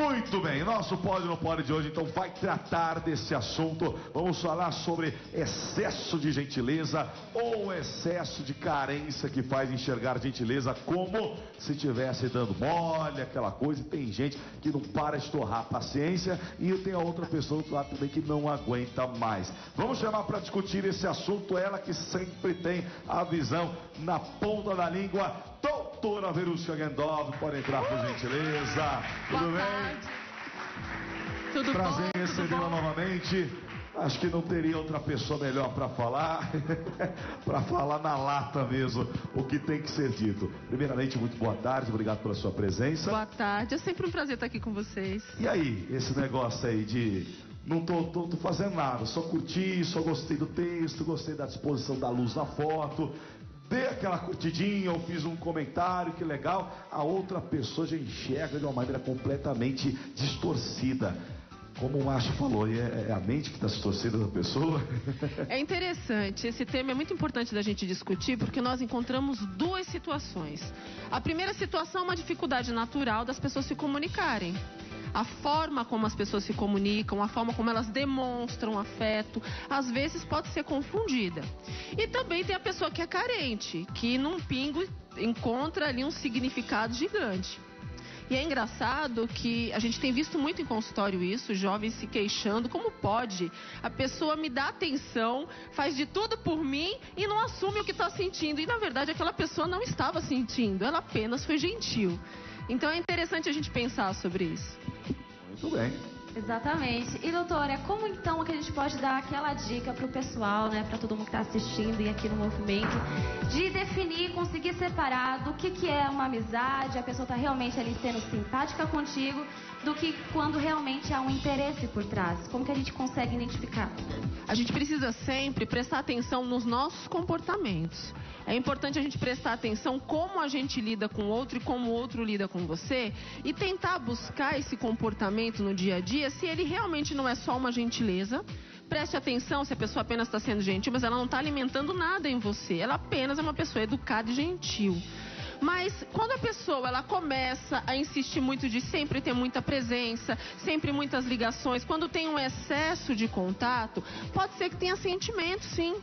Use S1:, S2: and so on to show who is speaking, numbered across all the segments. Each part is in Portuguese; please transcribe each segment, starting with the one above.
S1: Muito bem, nosso Pode ou Não Pode de hoje então vai tratar desse assunto. Vamos falar sobre excesso de gentileza ou excesso de carência que faz enxergar gentileza como se estivesse dando mole, aquela coisa. E tem gente que não para de torrar a paciência e tem a outra pessoa do lado também que não aguenta mais. Vamos chamar para discutir esse assunto ela que sempre tem a visão na ponta da língua. Doutora Verusca Gendov, pode entrar por gentileza. Tudo bem?
S2: Tudo
S1: Prazer
S2: bom?
S1: em recebê-la novamente. Acho que não teria outra pessoa melhor para falar, para falar na lata mesmo o que tem que ser dito. Primeiramente, muito boa tarde, obrigado pela sua presença.
S2: Boa tarde, é sempre um prazer estar aqui com vocês.
S1: E aí, esse negócio aí de não tô fazendo nada, só curti, só gostei do texto, gostei da disposição da luz na foto. Dei aquela curtidinha, eu fiz um comentário, que legal. A outra pessoa já enxerga de uma maneira completamente distorcida. Como o Márcio falou, é a mente que está distorcida da pessoa.
S2: É interessante, esse tema é muito importante da gente discutir, porque nós encontramos duas situações. A primeira situação é uma dificuldade natural das pessoas se comunicarem. A forma como as pessoas se comunicam, a forma como elas demonstram afeto, às vezes pode ser confundida. E também tem a pessoa que é carente, que num pingo encontra ali um significado gigante. E é engraçado que a gente tem visto muito em consultório isso, jovens se queixando, como pode? A pessoa me dá atenção, faz de tudo por mim e não assume o que está sentindo. E na verdade aquela pessoa não estava sentindo, ela apenas foi gentil. Então é interessante a gente pensar sobre isso.
S1: Muito bem.
S3: Exatamente. E doutora, como então que a gente pode dar aquela dica pro pessoal, né, para todo mundo que está assistindo e aqui no movimento, de definir, conseguir separar do que é uma amizade, a pessoa tá realmente ali sendo simpática contigo, do que quando realmente há um interesse por trás? Como que a gente consegue identificar?
S2: A gente precisa sempre prestar atenção nos nossos comportamentos. É importante a gente prestar atenção como a gente lida com o outro e como o outro lida com você e tentar buscar esse comportamento no dia a dia, se ele realmente não é só uma gentileza. Preste atenção se a pessoa apenas está sendo gentil, mas ela não está alimentando nada em você. Ela apenas é uma pessoa educada e gentil. Mas quando a pessoa ela começa a insistir muito de sempre ter muita presença, sempre muitas ligações, quando tem um excesso de contato, pode ser que tenha sentimento, sim.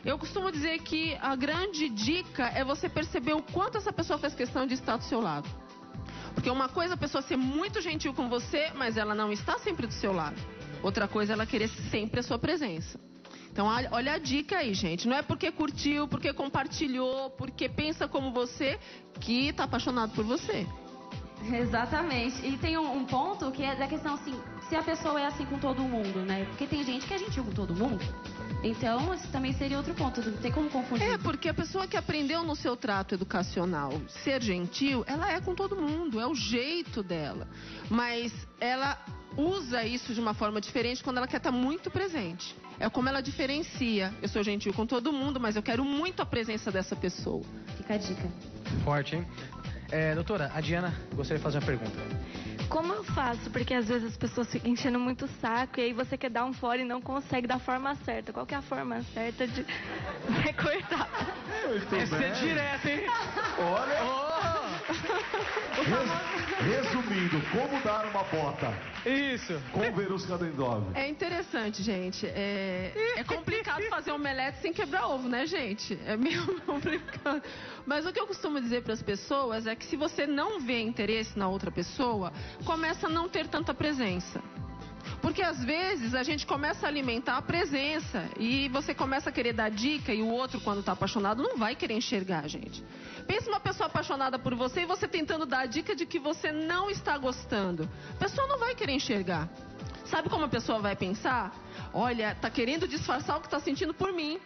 S2: Eu costumo dizer que a grande dica é você perceber o quanto essa pessoa faz questão de estar do seu lado. Porque uma coisa é a pessoa ser muito gentil com você, mas ela não está sempre do seu lado. Outra coisa é ela querer sempre a sua presença. Então olha a dica aí, gente. Não é porque curtiu, porque compartilhou, porque pensa como você, que está apaixonado por você.
S3: Exatamente. E tem um ponto que é da questão assim, se a pessoa é assim com todo mundo, né? Porque tem gente que é gentil com todo mundo. Então, esse também seria outro ponto, não tem como confundir.
S2: É, porque a pessoa que aprendeu no seu trato educacional ser gentil, ela é com todo mundo, é o jeito dela. Mas ela usa isso de uma forma diferente quando ela quer estar muito presente. É como ela diferencia. Eu sou gentil com todo mundo, mas eu quero muito a presença dessa pessoa.
S3: Fica a dica.
S4: Forte, hein? Doutora, a Diana gostaria de fazer uma pergunta.
S5: Como eu faço? Porque às vezes as pessoas ficam enchendo muito o saco e aí você quer dar um fora e não consegue da forma certa. Qual que é a forma certa de recortar?
S4: Esse é direto, hein?
S1: Olha! Resumindo, como dar uma bota?
S4: Isso.
S1: Com Verusca Gendov.
S2: É interessante, gente. É complicado fazer omelete sem quebrar ovo, né, gente? É meio complicado. Mas o que eu costumo dizer para as pessoas é que se você não vê interesse na outra pessoa, começa a não ter tanta presença. Porque às vezes a gente começa a alimentar a presença e você começa a querer dar dica e o outro, quando está apaixonado, não vai querer enxergar, gente. Pensa uma pessoa apaixonada por você e você tentando dar a dica de que você não está gostando. A pessoa não vai querer enxergar. Sabe como a pessoa vai pensar? Olha, tá querendo disfarçar o que está sentindo por mim.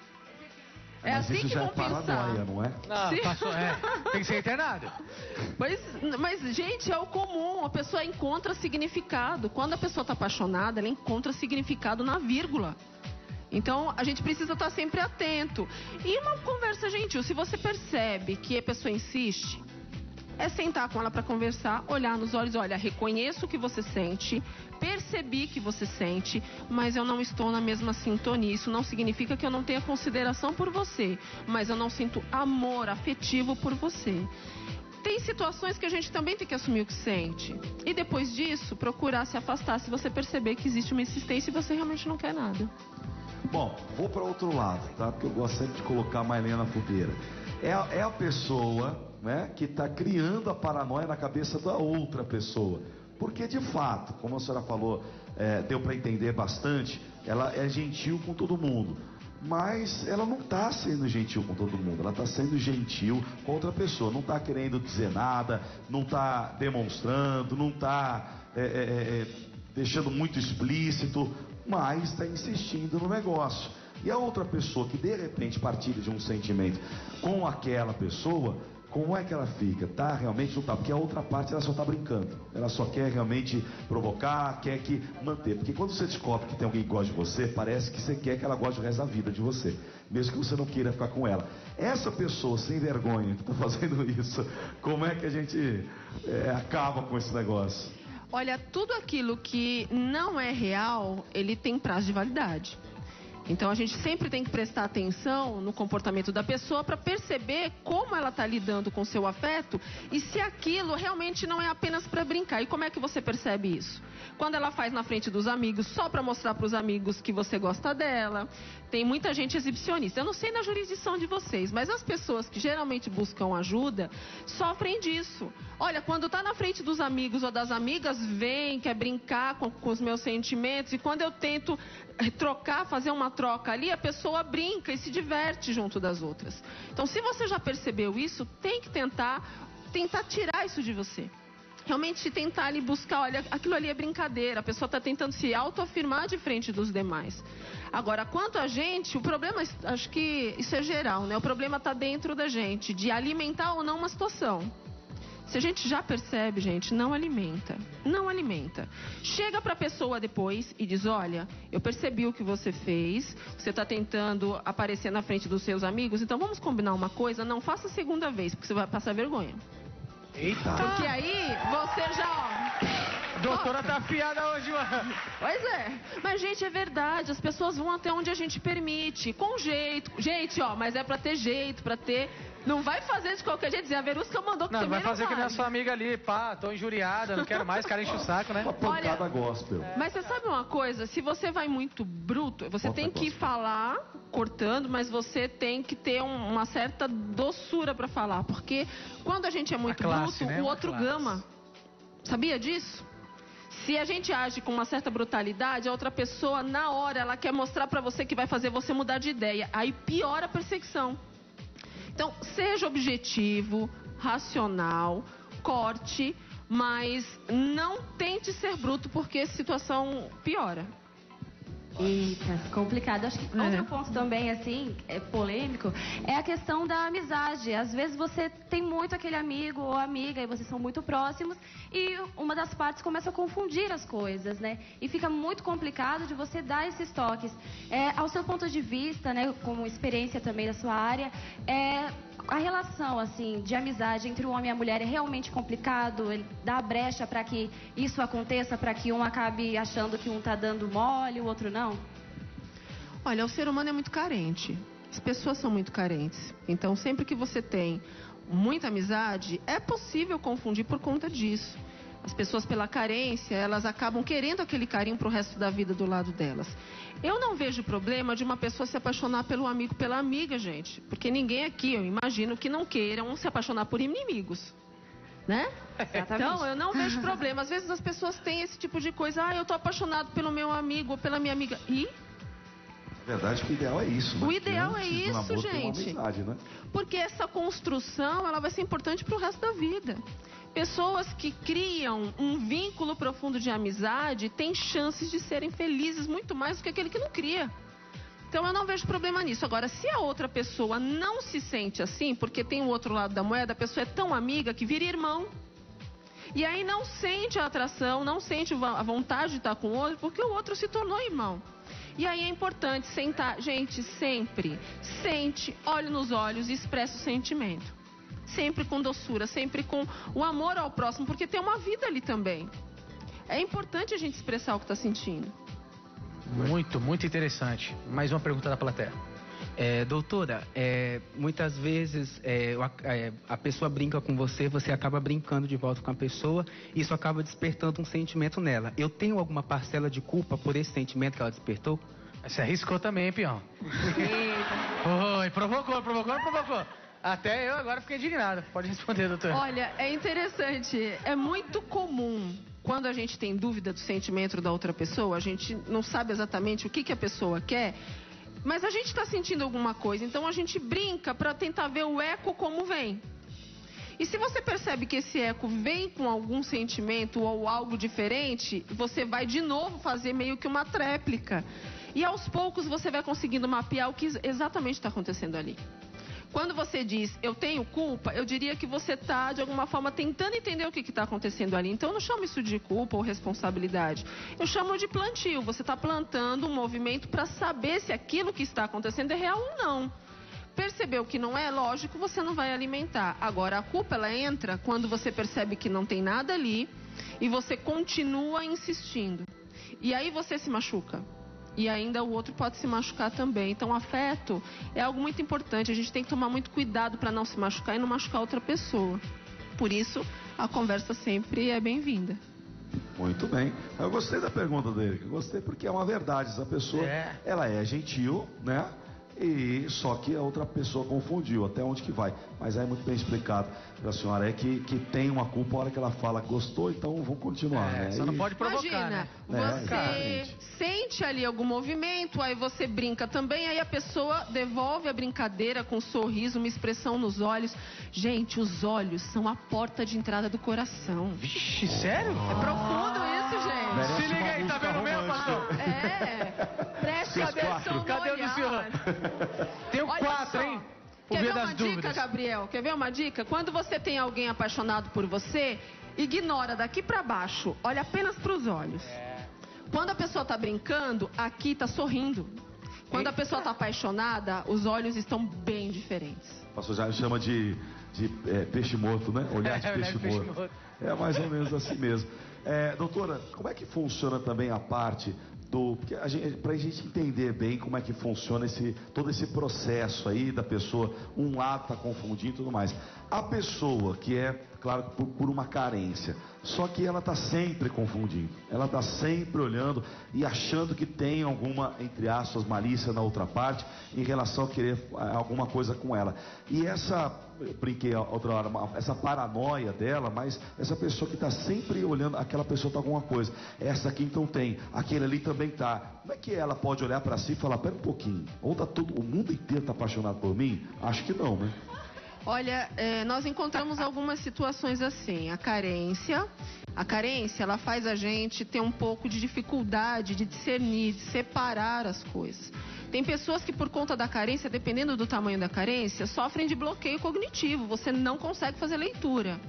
S2: É
S1: mas
S2: assim
S1: isso
S2: que
S1: já
S2: vão
S1: é paranoia,
S2: pensar.
S1: não é?
S4: Não, passou, tem que ser internado.
S2: Mas, gente, é o comum. A pessoa encontra significado. Quando a pessoa está apaixonada, ela encontra significado na vírgula. Então, a gente precisa estar sempre atento. E uma conversa gentil, se você percebe que a pessoa insiste, é sentar com ela para conversar, olhar nos olhos, olha, reconheço o que você sente, percebi que você sente, mas eu não estou na mesma sintonia. Isso não significa que eu não tenha consideração por você, mas eu não sinto amor afetivo por você. tem situações que a gente também tem que assumir o que sente. E depois disso, procurar se afastar se você perceber que existe uma insistência e você realmente não quer nada.
S1: Bom, vou para outro lado, tá? Porque eu gosto sempre de colocar mais lenha na fogueira. É a pessoa, né, que está criando a paranoia na cabeça da outra pessoa. Porque, de fato, como a senhora falou, deu para entender bastante, ela é gentil com todo mundo. Mas ela não está sendo gentil com todo mundo, ela está sendo gentil com outra pessoa. Não está querendo dizer nada, não está demonstrando, não está deixando muito explícito, mas está insistindo no negócio. E a outra pessoa que de repente partilha de um sentimento com aquela pessoa, como é que ela fica? Tá, realmente não tá, porque a outra parte ela só tá brincando. Ela só quer realmente provocar, quer que manter. Porque quando você descobre que tem alguém que gosta de você, parece que você quer que ela goste o resto da vida de você. Mesmo que você não queira ficar com ela. Essa pessoa sem vergonha que tá fazendo isso, como é que a gente acaba com esse negócio?
S2: Olha, tudo aquilo que não é real, ele tem prazo de validade. Então a gente sempre tem que prestar atenção no comportamento da pessoa para perceber como ela está lidando com o seu afeto e se aquilo realmente não é apenas para brincar. E como é que você percebe isso? Quando ela faz na frente dos amigos só para mostrar para os amigos que você gosta dela. Tem muita gente exibicionista. Eu não sei na jurisdição de vocês, mas as pessoas que geralmente buscam ajuda sofrem disso. Olha, quando está na frente dos amigos ou das amigas, vem, quer brincar com os meus sentimentos, e quando eu tento trocar, fazer uma troca ali, a pessoa brinca e se diverte junto das outras. Então, se você já percebeu isso, tem que tentar tirar isso de você. Realmente tentar ali buscar, olha, aquilo ali é brincadeira, a pessoa está tentando se autoafirmar de frente dos demais. Agora, quanto a gente, o problema, acho que isso é geral, né? O problema está dentro da gente, de alimentar ou não uma situação. Se a gente já percebe, gente, não alimenta. Não alimenta. Chega para a pessoa depois e diz, olha, eu percebi o que você fez, você está tentando aparecer na frente dos seus amigos, então vamos combinar uma coisa, não faça a segunda vez, porque você vai passar vergonha.
S4: Eita!
S2: Porque aí você já...
S4: Doutora tá afiada hoje, mano.
S2: Pois é. Mas, gente, é verdade. As pessoas vão até onde a gente permite. Com jeito. Gente, ó, mas é pra ter jeito, pra ter... Não vai fazer de qualquer jeito. A Verusca mandou que
S4: não,
S2: também
S4: vai fazer
S2: não
S4: que nem a sua amiga ali. Pá, tô injuriada, não quero mais, cara enche o saco, né?
S1: Uma pancada gospel.
S2: Mas você sabe uma coisa? Se você vai muito bruto, você tem que falar cortando, mas você tem que ter uma certa doçura pra falar. Porque quando a gente é muito bruto, né? O outro gama. Sabia disso? Se a gente age com uma certa brutalidade, a outra pessoa, na hora, ela quer mostrar pra você que vai fazer você mudar de ideia. Aí piora a perseguição. Então, seja objetivo, racional, corte, mas não tente ser bruto, porque a situação piora.
S3: Eita, complicado. Acho que outro ponto também, assim, polêmico, é a questão da amizade. Às vezes você tem muito aquele amigo ou amiga e vocês são muito próximos e uma das partes começa a confundir as coisas, né? E fica muito complicado de você dar esses toques. Ao seu ponto de vista, né, como experiência também da sua área, a relação, assim, de amizade entre o homem e a mulher é realmente complicado? Ele dá brecha para que isso aconteça, para que um acabe achando que um tá dando mole, o outro não?
S2: Olha, o ser humano é muito carente. As pessoas são muito carentes. Então, sempre que você tem muita amizade, é possível confundir por conta disso. As pessoas, pela carência, elas acabam querendo aquele carinho pro resto da vida do lado delas. Eu não vejo problema de uma pessoa se apaixonar pelo amigo, pela amiga, gente. Porque ninguém aqui, eu imagino, que não queiram se apaixonar por inimigos. Né? Então, eu não vejo problema. Às vezes as pessoas têm esse tipo de coisa. Ah, eu tô apaixonado pelo meu amigo ou pela minha amiga. E?
S1: Na verdade, o ideal é isso. Né?
S2: O ideal é isso,
S1: namoro,
S2: gente.
S1: tem uma amizade, né?
S2: Porque essa construção, ela vai ser importante pro resto da vida. Pessoas que criam um vínculo profundo de amizade têm chances de serem felizes muito mais do que aquele que não cria. Então eu não vejo problema nisso. Agora, se a outra pessoa não se sente assim, porque tem o outro lado da moeda, a pessoa é tão amiga que vira irmão. E aí não sente a atração, não sente a vontade de estar com o outro, porque o outro se tornou irmão. E aí é importante sentar, gente, sempre, sente, olhe nos olhos e expresse o sentimento. Sempre com doçura, sempre com o amor ao próximo, porque tem uma vida ali também. É importante a gente expressar o que está sentindo.
S4: Muito, muito interessante. Mais uma pergunta da plateia.
S6: Doutora, muitas vezes a pessoa brinca com você, você acaba brincando de volta com a pessoa, e isso acaba despertando um sentimento nela. Eu tenho alguma parcela de culpa por esse sentimento que ela despertou?
S4: Você arriscou também, hein, peão? Oi, provocou. Até eu agora fiquei indignado. Pode responder, doutora.
S2: Olha, é interessante. É muito comum, quando a gente tem dúvida do sentimento da outra pessoa, a gente não sabe exatamente o que a pessoa quer, mas a gente está sentindo alguma coisa, então a gente brinca para tentar ver o eco como vem. E se você percebe que esse eco vem com algum sentimento ou algo diferente, você vai de novo fazer meio que uma tréplica. E aos poucos você vai conseguindo mapear o que exatamente está acontecendo ali. Quando você diz, eu tenho culpa, eu diria que você está, de alguma forma, tentando entender o que está acontecendo ali. Então, eu não chamo isso de culpa ou responsabilidade. Eu chamo de plantio. Você está plantando um movimento para saber se aquilo que está acontecendo é real ou não. Percebeu que não é lógico, você não vai alimentar. Agora, a culpa, ela entra quando você percebe que não tem nada ali e você continua insistindo. E aí você se machuca. E ainda o outro pode se machucar também. Então, afeto é algo muito importante. A gente tem que tomar muito cuidado para não se machucar e não machucar outra pessoa. Por isso, a conversa sempre é bem-vinda.
S1: Muito bem. Eu gostei da pergunta dele. Eu gostei porque é uma verdade. Essa pessoa, ela é gentil, né? E só que a outra pessoa confundiu. Até onde que vai? Mas é muito bem explicado para a senhora. É que tem uma culpa a hora que ela fala gostou, então vamos continuar, né?
S4: Só não pode provocar,
S2: imagina,
S4: né?
S2: Você sente ali algum movimento, aí você brinca também, aí a pessoa devolve a brincadeira com um sorriso, uma expressão nos olhos. Gente, os olhos são a porta de entrada do coração.
S4: Vixe, sério?
S2: É profundo isso, gente.
S1: Merece
S4: Se liga
S1: uma
S4: aí, tá
S1: música
S4: vendo mesmo,
S1: romântica.
S4: pastor?
S2: Preste atenção no
S4: Cadê o do
S2: olhar.
S4: senhor? Tem
S2: Olha
S4: 4,
S2: só.
S4: hein?
S2: Quer
S4: Por via
S2: ver
S4: das
S2: uma dica,
S4: dúvidas.
S2: Gabriel? Quer ver uma dica? Quando você tem alguém apaixonado por você, ignora daqui pra baixo. Olha apenas pros olhos. Quando a pessoa tá brincando, aqui tá sorrindo. Quando a pessoa tá apaixonada, os olhos estão bem diferentes.
S1: O pastor já chama de peixe morto, né? Olhar de peixe morto. É mais ou menos assim mesmo. Doutora, como é que funciona também a parte para a gente entender bem como é que funciona todo esse processo aí da pessoa, um lado está confundindo e tudo mais. A pessoa que é, claro, por uma carência, só que ela está sempre confundindo, ela está sempre olhando e achando que tem alguma, entre aspas, malícia na outra parte em relação a querer alguma coisa com ela. E eu brinquei outra hora, essa paranoia dela, mas essa pessoa que está sempre olhando, aquela pessoa está com alguma coisa, essa aqui então tem, aquele ali também está. Como é que ela pode olhar para si e falar, pera um pouquinho, ou o mundo inteiro está apaixonado por mim? Acho que não, né?
S2: Olha, nós encontramos algumas situações assim. A carência, ela faz a gente ter um pouco de dificuldade de discernir, de separar as coisas. Tem pessoas que por conta da carência, dependendo do tamanho da carência, sofrem de bloqueio cognitivo. Você não consegue fazer leitura.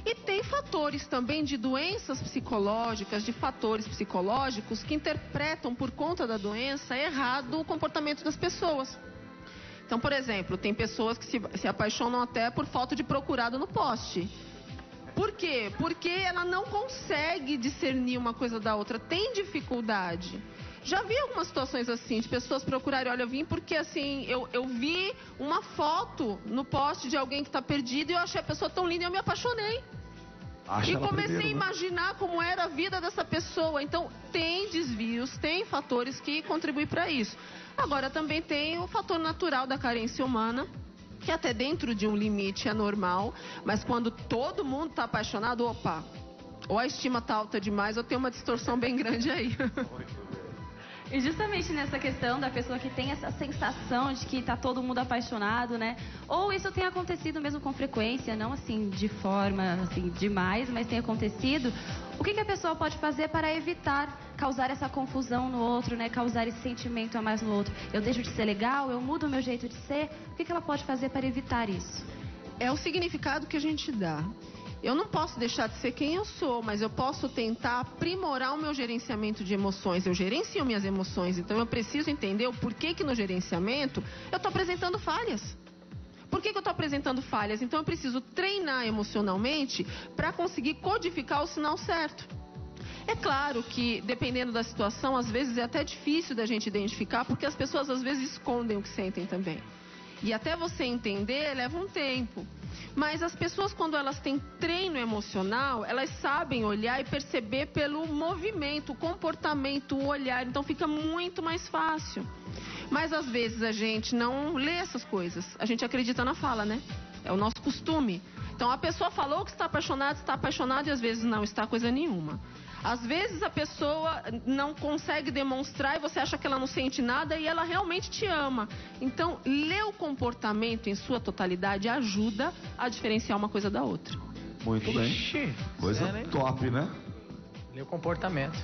S2: E tem fatores também de doenças psicológicas, de fatores psicológicos que interpretam por conta da doença errado o comportamento das pessoas. Então, por exemplo, tem pessoas que se apaixonam até por foto de procurado no poste. Por quê? Porque ela não consegue discernir uma coisa da outra, tem dificuldade. Já vi algumas situações assim, de pessoas procurarem, olha, eu vim porque assim, eu vi uma foto no poste de alguém que está perdido e eu achei a pessoa tão linda e eu me apaixonei. E comecei a imaginar como era a vida dessa pessoa. Então, tem desvios, tem fatores que contribuem para isso. Agora, também tem o fator natural da carência humana, que até dentro de um limite é normal, mas quando todo mundo está apaixonado, opa, ou a estima está alta demais ou tem uma distorção bem grande aí.
S3: E justamente nessa questão da pessoa que tem essa sensação de que tá todo mundo apaixonado, né? Ou isso tem acontecido mesmo com frequência, não assim de forma assim demais, mas tem acontecido. O que a pessoa pode fazer para evitar causar essa confusão no outro, né? Causar esse sentimento a mais no outro? Eu deixo de ser legal? Eu mudo o meu jeito de ser? O que ela pode fazer para evitar isso?
S2: É o significado que a gente dá. Eu não posso deixar de ser quem eu sou, mas eu posso tentar aprimorar o meu gerenciamento de emoções. Eu gerencio minhas emoções, então eu preciso entender o porquê que no gerenciamento eu estou apresentando falhas. Por que eu estou apresentando falhas? Então eu preciso treinar emocionalmente para conseguir codificar o sinal certo. É claro que, dependendo da situação, às vezes é até difícil da gente identificar, porque as pessoas às vezes escondem o que sentem também. E até você entender, leva um tempo. Mas as pessoas, quando elas têm treino emocional, elas sabem olhar e perceber pelo movimento, o comportamento, o olhar. Então fica muito mais fácil. Mas às vezes a gente não lê essas coisas. A gente acredita na fala, né? É o nosso costume. Então a pessoa falou que está apaixonado e às vezes não está coisa nenhuma. Às vezes a pessoa não consegue demonstrar e você acha que ela não sente nada e ela realmente te ama. Então, ler o comportamento em sua totalidade ajuda a diferenciar uma coisa da outra.
S1: Muito bem.
S4: Ixi,
S1: Coisa
S4: sério, hein?
S1: top, né?
S4: Ler o comportamento.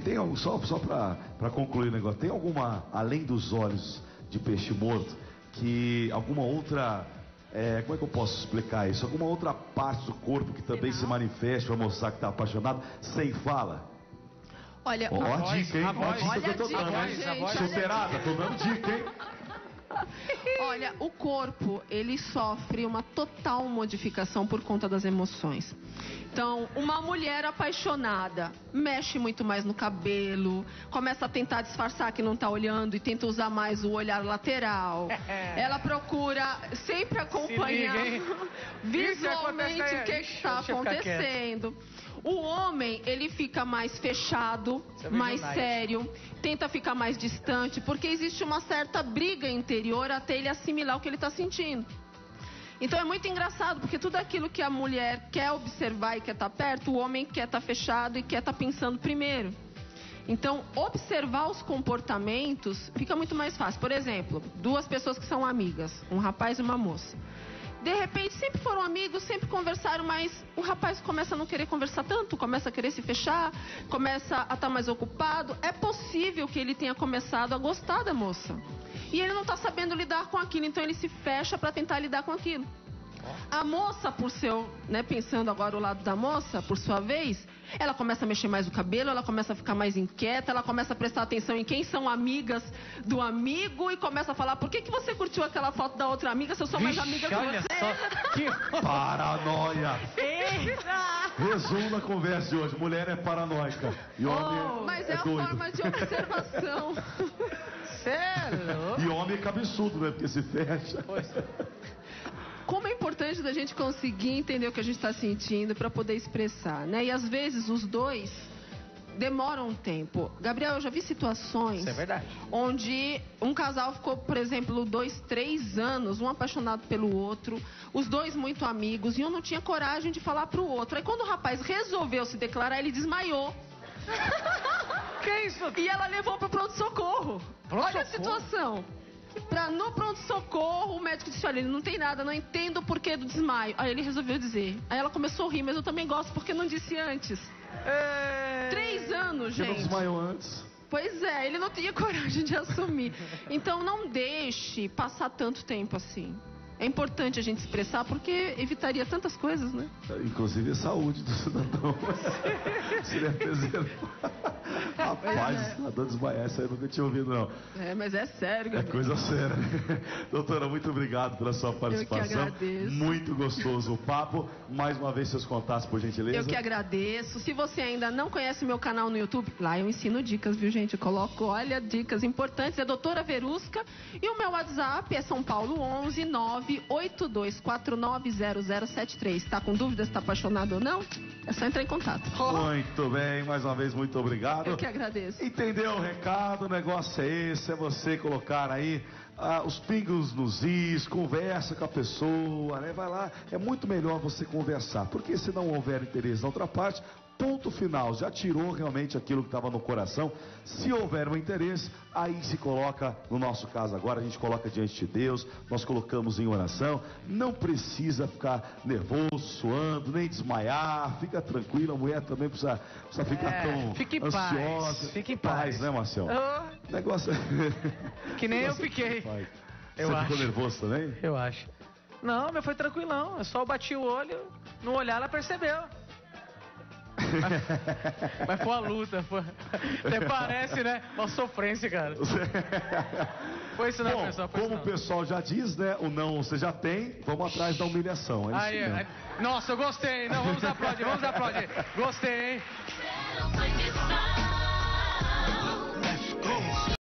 S1: Tem algo, só para concluir o negócio, tem alguma, além dos olhos de peixe morto, que alguma outra... como é que eu posso explicar isso? Alguma outra parte do corpo que também se manifeste para mostrar que está apaixonado, sem fala?
S2: Olha,
S1: Ó a dica, hein?
S4: a voz.
S1: Ó a dica que eu tô
S2: Olha a
S1: dando,
S2: dica,
S1: hein?
S2: gente,
S1: Chuteirada, tô dando dica, hein?
S2: olha, o corpo, ele sofre uma total modificação por conta das emoções. Então, uma mulher apaixonada mexe muito mais no cabelo, começa a tentar disfarçar que não está olhando e tenta usar mais o olhar lateral. Ela procura sempre acompanhar
S4: Se liga, hein?
S2: visualmente
S4: Isso acontece,
S2: o que está
S4: deixa eu ficar
S2: acontecendo. O homem, ele fica mais fechado,
S4: Você
S2: mais
S4: vê
S2: sério, tenta ficar mais distante, porque existe uma certa briga interior até ele assimilar o que ele está sentindo. Então é muito engraçado, porque tudo aquilo que a mulher quer observar e quer estar perto, o homem quer estar fechado e quer estar pensando primeiro. Então, observar os comportamentos fica muito mais fácil. Por exemplo, duas pessoas que são amigas, um rapaz e uma moça. De repente, sempre foram amigos, sempre conversaram, mas o rapaz começa a não querer conversar tanto, começa a querer se fechar, começa a estar mais ocupado. É possível que ele tenha começado a gostar da moça. E ele não está sabendo lidar com aquilo, então ele se fecha para tentar lidar com aquilo. A moça, por seu, né, pensando agora o lado da moça, por sua vez, ela começa a mexer mais o cabelo, ela começa a ficar mais inquieta, ela começa a prestar atenção em quem são amigas do amigo e começa a falar: por que você curtiu aquela foto da outra amiga se eu sou mais amiga que
S4: olha
S2: você?
S4: só. Que...
S1: Paranoia.
S2: Eita!
S1: Resumo da conversa de hoje. Mulher é paranoica. E homem
S2: Mas é a
S1: doido.
S2: forma de observação.
S4: Sério?
S1: E homem é cabeçudo, né? Porque se fecha.
S2: Como é importante da gente conseguir entender o que a gente está sentindo para poder expressar, né? E às vezes os dois demoram um tempo. Gabriel, eu já vi situações
S4: Isso é verdade.
S2: onde um casal ficou, por exemplo, 2, 3 anos, um apaixonado pelo outro, os dois muito amigos, e um não tinha coragem de falar pro outro. Aí quando o rapaz resolveu se declarar, ele desmaiou.
S4: Que isso?
S2: E ela levou pro pronto-socorro. Olha a situação. No pronto-socorro, o médico disse: olha, ele não tem nada, não entendo o porquê do desmaio. Aí ele resolveu dizer. Aí ela começou a rir, mas eu também gosto porque não disse antes. 3 anos,
S1: Você não
S2: gente.
S1: desmaiou antes?
S2: Pois é, ele não tinha coragem de assumir. Então não deixe passar tanto tempo assim. É importante a gente expressar porque evitaria tantas coisas, né?
S1: Inclusive a saúde do cidadão. Seria preservado. Rapaz, a dor desmaiar, essa aí eu nunca tinha ouvido, não.
S2: Mas é sério,
S1: É
S2: Gabriel.
S1: coisa séria. Doutora, muito obrigado pela sua participação.
S2: agradeço.
S1: Muito gostoso o papo. Mais uma vez, seus contatos, por gentileza.
S2: Eu que agradeço. Se você ainda não conhece o meu canal no YouTube, lá eu ensino dicas, viu, gente? Eu coloco, olha, dicas importantes. É Doutora Verusca. E o meu WhatsApp é São Paulo 11 982490073. Tá com dúvida se tá apaixonado ou não? É só entrar em contato.
S1: Muito bem, mais uma vez, muito obrigado.
S2: Eu que agradeço.
S1: Entendeu o recado? O negócio é esse, é você colocar aí os pingos nos is, conversa com a pessoa, né? Vai lá, é muito melhor você conversar, porque se não houver interesse na outra parte, ponto final, já tirou realmente aquilo que estava no coração. Se houver um interesse, aí se coloca, no nosso caso agora, a gente coloca diante de Deus, nós colocamos em oração. Não precisa ficar nervoso, suando, nem desmaiar, fica tranquilo, a mulher também precisa ficar tão
S4: fique em
S1: ansiosa.
S4: paz, fique em paz.
S1: Né, Marcelo?
S4: Oh,
S1: Negócio
S4: que nem eu
S1: negócio
S4: fiquei.
S1: Você
S4: Eu
S1: ficou
S4: acho.
S1: nervoso também?
S4: Eu acho. Não, mas foi tranquilão. Eu só bati o olho, no olhar ela percebeu. Mas foi uma luta, foi. Até parece, né? Uma sofrência, cara. Foi isso, né,
S1: Bom,
S4: pessoal? Foi
S1: como
S4: isso,
S1: o pessoal já diz, né? O não você já tem, vamos atrás da humilhação. É isso
S4: Aí,
S1: mesmo.
S4: nossa, eu gostei. Não, vamos aplaudir. Gostei, hein?
S7: Foi me